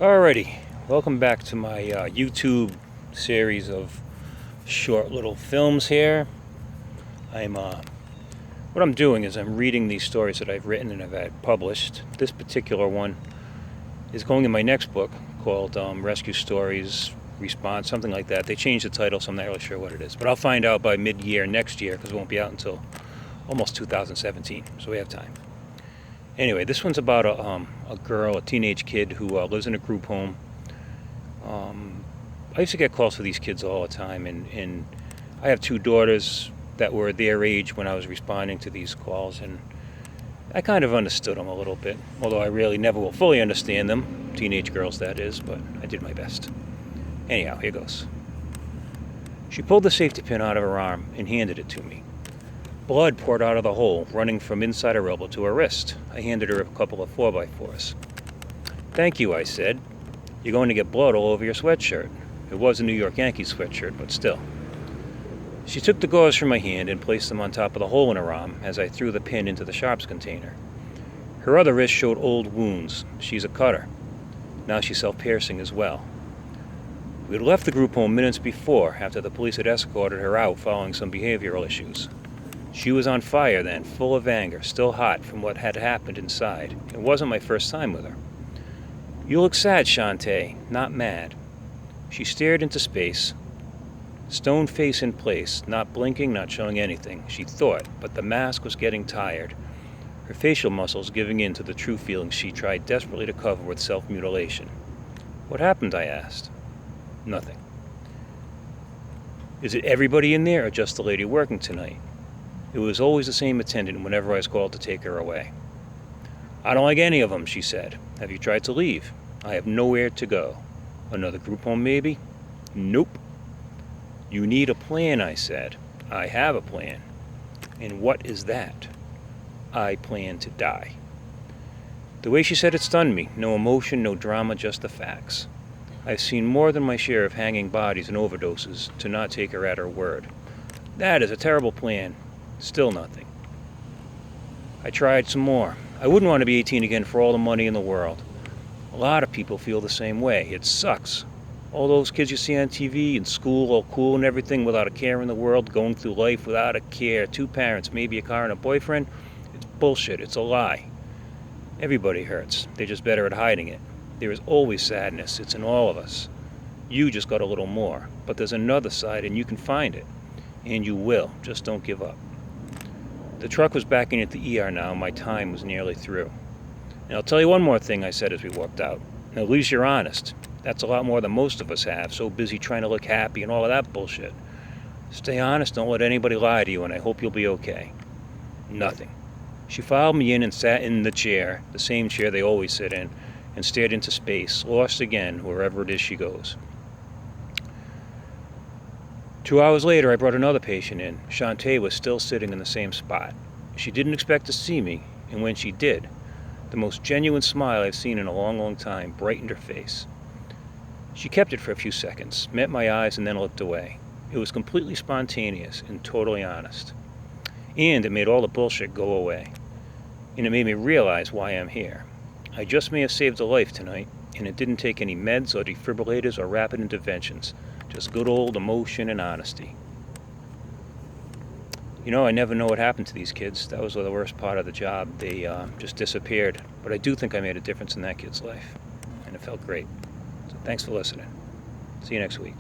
Alrighty, welcome back to my YouTube series of short little films here. What I'm doing is I'm reading these stories that I've written and I've had published. This particular one is going in my next book called Rescue Stories Response, something like that. They changed the title, so I'm not really sure what it is. But I'll find out by mid-year next year because it won't be out until almost 2017, so we have time. Anyway, this one's about a girl, a teenage kid who lives in a group home. I used to get calls for these kids all the time, and I have two daughters that were their age when I was responding to these calls, and I kind of understood them a little bit, although I really never will fully understand them, teenage girls that is, but I did my best. Anyhow, here goes. She pulled the safety pin out of her arm and handed it to me. Blood poured out of the hole, running from inside her elbow to her wrist. I handed her a couple of 4x4s. "Thank you," I said. "You're going to get blood all over your sweatshirt." It was a New York Yankees sweatshirt, but still. She took the gauze from my hand and placed them on top of the hole in her arm as I threw the pin into the sharps container. Her other wrist showed old wounds. She's a cutter. Now she's self-piercing as well. We had left the group home minutes before, after the police had escorted her out following some behavioral issues. She was on fire then, full of anger, still hot from what had happened inside. It wasn't my first time with her. "You look sad, Shantae, not mad." She stared into space, stone face in place, not blinking, not showing anything, she thought, but the mask was getting tired, her facial muscles giving in to the true feelings she tried desperately to cover with self-mutilation. "What happened?" I asked. "Nothing." "Is it everybody in there or just the lady working tonight?" It was always the same attendant whenever I was called to take her away. "I don't like any of them," she said. "Have you tried to leave?" "I have nowhere to go." "Another group home, maybe?" "Nope." "You need a plan," I said. "I have a plan." "And what is that?" "I plan to die." The way she said it stunned me. No emotion, no drama, just the facts. I've seen more than my share of hanging bodies and overdoses to not take her at her word. "That is a terrible plan." Still nothing. I tried some more. I wouldn't want to be 18 again for all the money in the world. A lot of people feel the same way. It sucks. All those kids you see on TV in school, all cool and everything, without a care in the world, going through life without a care, 2 parents, maybe a car and a boyfriend. It's bullshit. It's a lie. Everybody hurts. They're just better at hiding it. There is always sadness. It's in all of us. You just got a little more. But there's another side, and you can find it. And you will. Just don't give up. The truck was backing at the ER now. My time was nearly through. "And I'll tell you one more thing," I said as we walked out. "At least you're honest. That's a lot more than most of us have, so busy trying to look happy and all of that bullshit. Stay honest, don't let anybody lie to you, and I hope you'll be okay." Nothing. She followed me in and sat in the chair, the same chair they always sit in, and stared into space, lost again wherever it is she goes. 2 hours later, I brought another patient in. Shantae was still sitting in the same spot. She didn't expect to see me, and when she did, the most genuine smile I've seen in a long, long time brightened her face. She kept it for a few seconds, met my eyes, and then looked away. It was completely spontaneous and totally honest. And it made all the bullshit go away. And it made me realize why I'm here. I just may have saved a life tonight, and it didn't take any meds or defibrillators or rapid interventions. Just good old emotion and honesty. You know, I never know what happened to these kids. That was the worst part of the job. They just disappeared. But I do think I made a difference in that kid's life. And it felt great. So thanks for listening. See you next week.